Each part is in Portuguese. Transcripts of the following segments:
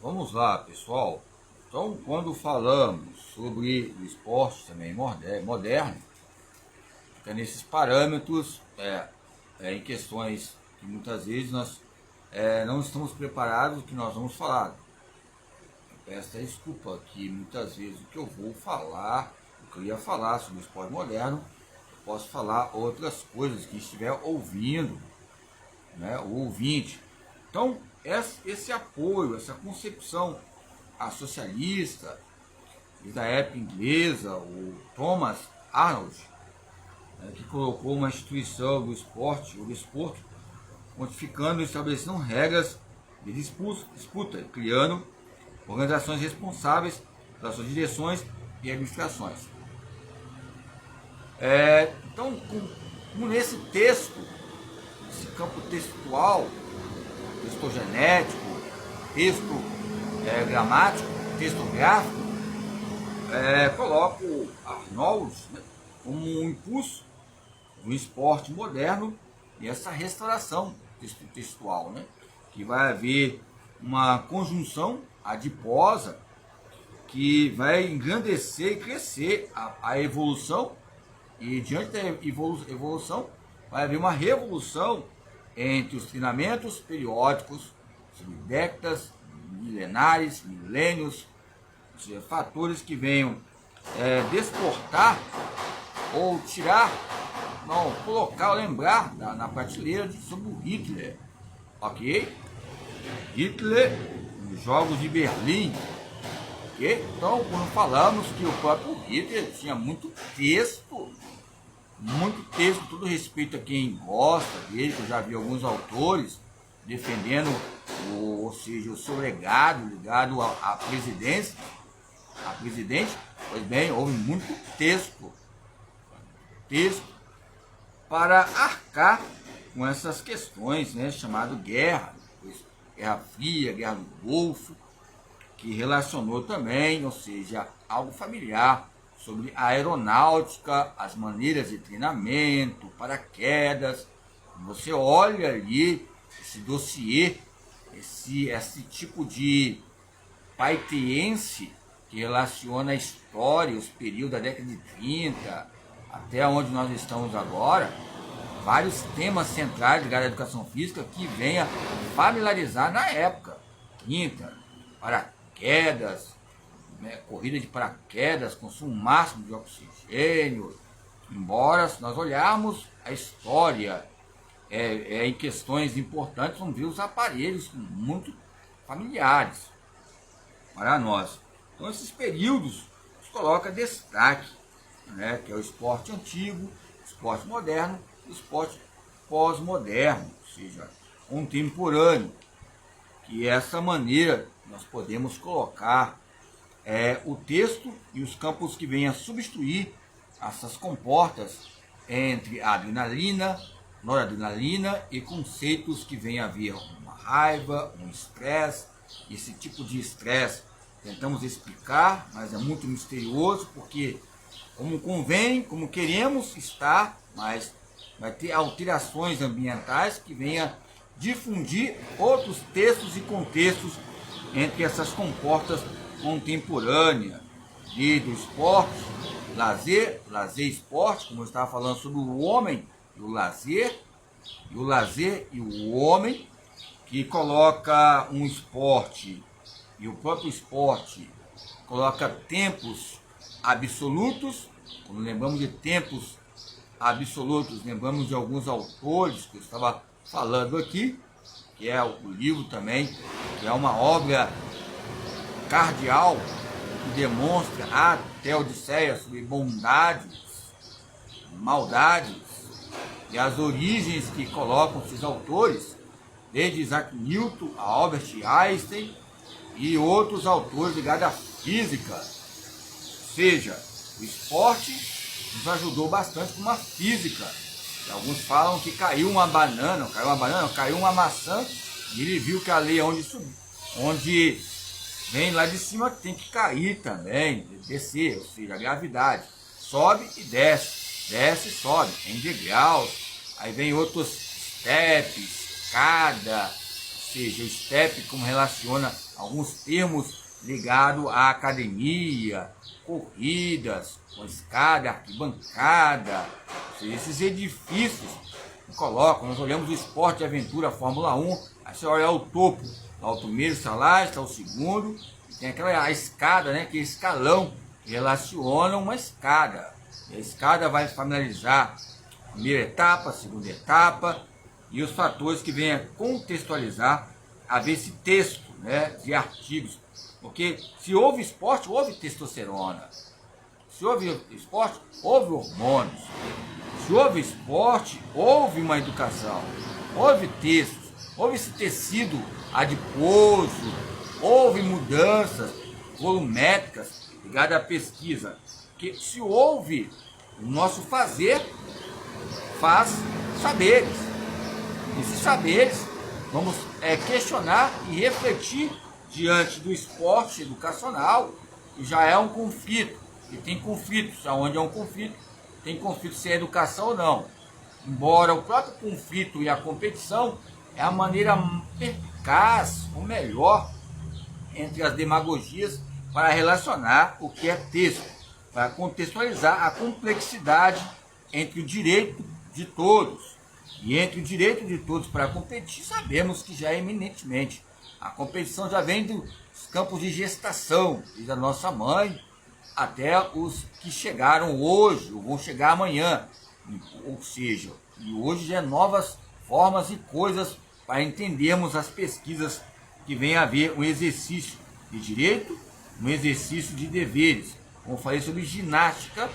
Vamos lá, pessoal. Então, quando falamos sobre o esporte também moderno, fica nesses parâmetros, em questões que muitas vezes nós não estamos preparados, que nós vamos falar. Eu peço desculpa que muitas vezes o que eu vou falar, o que eu ia falar sobre o esporte moderno, eu posso falar outras coisas que estiver ouvindo, né, o ouvinte. Então, esse apoio, essa concepção a socialista, da época inglesa, o Thomas Arnold, né, que colocou uma instituição do esporte, o desporto, modificando e estabelecendo regras de disputa, criando organizações responsáveis pelas suas direções e administrações. Então, como nesse texto, esse campo textual, texto genético, texto gramático, texto gráfico, coloca o Arnold, né, como um impulso do esporte moderno e essa restauração textual, né, que vai haver uma conjunção adiposa que vai engrandecer e crescer a evolução, e diante da evolução vai haver uma revolução entre os treinamentos periódicos sobre décadas, milenares, milênios, ou seja, fatores que venham desportar ou tirar, não, colocar, lembrar na prateleira sobre o Hitler, ok? Hitler nos Jogos de Berlim, ok? Então, quando falamos que o próprio Hitler tinha muito texto, todo respeito a quem gosta dele, que eu já vi alguns autores defendendo, ou seja, o seu legado ligado à presidente, pois bem, houve muito texto para arcar com essas questões, né, chamado guerra, Guerra Fria, Guerra do Golfo, que relacionou também, ou seja, algo familiar sobre a aeronáutica, as maneiras de treinamento, paraquedas. Você olha ali esse dossiê, esse tipo de paitiense que relaciona a história, os períodos da década de 30 até onde nós estamos agora, vários temas centrais ligados à educação física que venha familiarizar na época 30, paraquedas, né, corrida de paraquedas, consumo máximo de oxigênio. Embora, se nós olharmos a história em questões importantes, vamos ver os aparelhos muito familiares para nós. Então, esses períodos nos coloca destaque, né, que é o esporte antigo, o esporte moderno e o esporte pós-moderno, ou seja, contemporâneo, que essa maneira nós podemos colocar o texto e os campos que venham a substituir essas comportas entre a adrenalina, noradrenalina e conceitos que venham a vir uma raiva, um estresse. Esse tipo de estresse tentamos explicar, mas é muito misterioso, porque como convém, como queremos estar, mas vai ter alterações ambientais que venham difundir outros textos e contextos entre essas comportas contemporâneas do esporte, lazer e esporte, como eu estava falando sobre o homem e o lazer e o homem, que coloca um esporte, e o próprio esporte coloca tempos absolutos. Quando lembramos de tempos absolutos, lembramos de alguns autores que eu estava falando aqui, que é o livro também, que é uma obra cardeal, que demonstra até a Odisseia sobre bondades, maldades e as origens que colocam esses autores, desde Isaac Newton a Albert Einstein e outros autores ligados à física. Ou seja, o esporte nos ajudou bastante com uma física. E alguns falam que caiu uma banana, caiu uma maçã, e ele viu que a lei onde vem lá de cima tem que cair também, descer, ou seja, a gravidade. Sobe e desce, desce e sobe, em degraus. Aí vem outros steps, escada, ou seja, o STEP, como relaciona alguns termos ligados à academia, corridas, com escada, arquibancada, ou seja, esses edifícios que colocam. Nós olhamos o esporte de aventura, a Fórmula 1, aí você olha o topo, lá o primeiro está lá, está o segundo, tem aquela escada, né, que é escalão, que relaciona uma escada. E a escada vai familiarizar a primeira etapa, a segunda etapa, e os fatores que vêm a contextualizar a ver esse texto, né, de artigos. Porque se houve esporte, houve testosterona. Se houve esporte, houve hormônios. Se houve esporte, houve uma educação. Houve textos, houve esse tecido adiposo, houve mudanças volumétricas ligadas à pesquisa. Que se houve, o nosso fazer faz saberes. Esses saberes vamos questionar e refletir diante do esporte educacional, que já é um conflito. E tem conflitos, aonde é um conflito, tem conflito se é educação ou não. Embora o próprio conflito e a competição é a maneira eficaz, ou melhor, entre as demagogias para relacionar o que é texto, para contextualizar a complexidade entre o direito de todos. E entre o direito de todos para competir, sabemos que já é eminentemente. A competição já vem dos campos de gestação, desde a nossa mãe até os que chegaram hoje, ou vão chegar amanhã. Ou seja, e hoje já é novas formas e coisas para entendermos as pesquisas que vem a haver um exercício de direito, um exercício de deveres. Como eu falei sobre ginástica,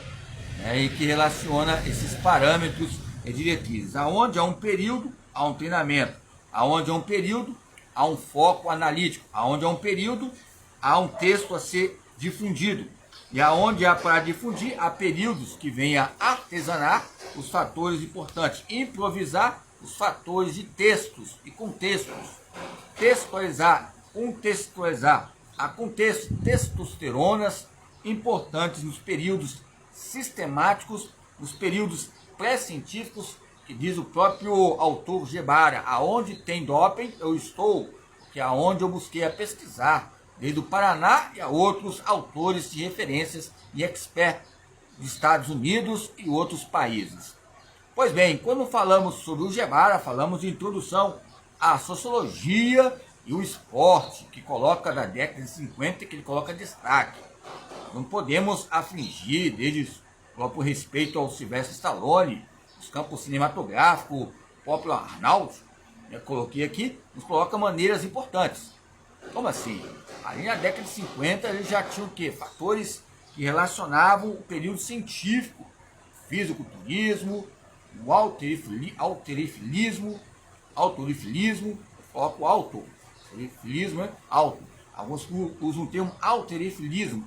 né, e que relaciona esses parâmetros e diretrizes. Aonde há um período, há um treinamento. Aonde há um período, há um foco analítico. Aonde há um período, há um texto a ser difundido. E aonde há para difundir, há períodos que venha artesanar os fatores importantes, improvisar os fatores de textos e contextos, textualizar, contextualizar, há testosteronas importantes nos períodos sistemáticos, nos períodos pré-científicos, que diz o próprio autor Gebara, aonde tem doping eu estou, que é aonde eu busquei a pesquisar, desde o Paraná e a outros autores de referências e experts dos Estados Unidos e outros países. Pois bem, quando falamos sobre o Gebara, falamos de introdução à sociologia e o esporte, que coloca da década de 50, que ele coloca destaque. Não podemos afligir, desde o próprio respeito ao Sylvester Stallone, os campos cinematográficos, o próprio Arnold, coloquei aqui, nos coloca maneiras importantes. Como assim? Ali na década de 50 eles já tinham o quê? Fatores que relacionavam o período científico, fisiculturismo, o autorifilismo, foco alto, autorifilismo é alto. Alguns usam o termo alterifilismo,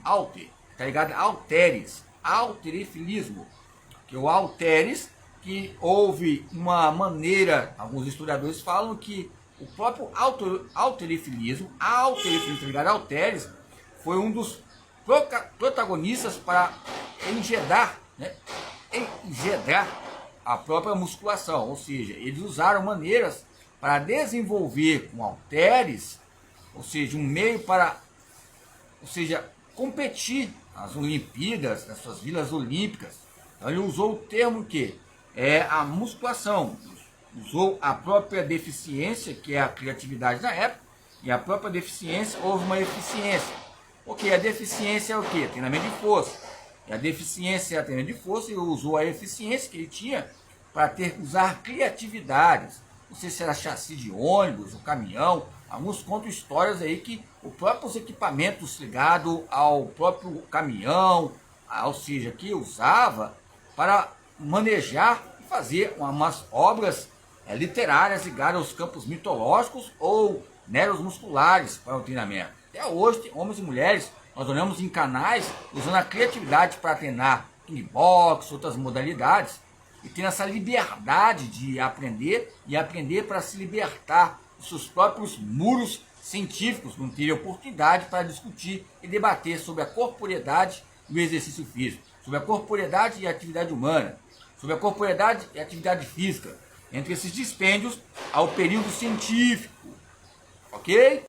tá ligado? Alterifilismo, que o alteres, que houve uma maneira, alguns historiadores falam que o próprio alterifilismo, tá ligado? Alteres, foi um dos protagonistas para engendrar a própria musculação, ou seja, eles usaram maneiras para desenvolver com halteres, ou seja, um meio para, competir nas Olimpíadas, nas suas vilas olímpicas. Então ele usou o termo que é a musculação, usou a própria deficiência, que é a criatividade na época, e a própria deficiência houve uma eficiência. Porque a deficiência é o quê? Treinamento de força. E a deficiência é treinamento de força, e usou a eficiência que ele tinha para usar criatividades. Não sei se era chassi de ônibus, ou caminhão. Alguns contam histórias aí que os próprios equipamentos ligados ao próprio caminhão, ou seja, que usava para manejar e fazer umas obras literárias ligadas aos campos mitológicos ou neuromusculares para o treinamento. Até hoje, tem homens e mulheres, nós olhamos em canais usando a criatividade para treinar kickbox, outras modalidades, e tendo essa liberdade de aprender e aprender para se libertar dos seus próprios muros científicos, não terem oportunidade para discutir e debater sobre a corporeidade e o exercício físico, sobre a corporeidade e a atividade humana, sobre a corporeidade e a atividade física. Entre esses dispêndios, há o período científico, ok?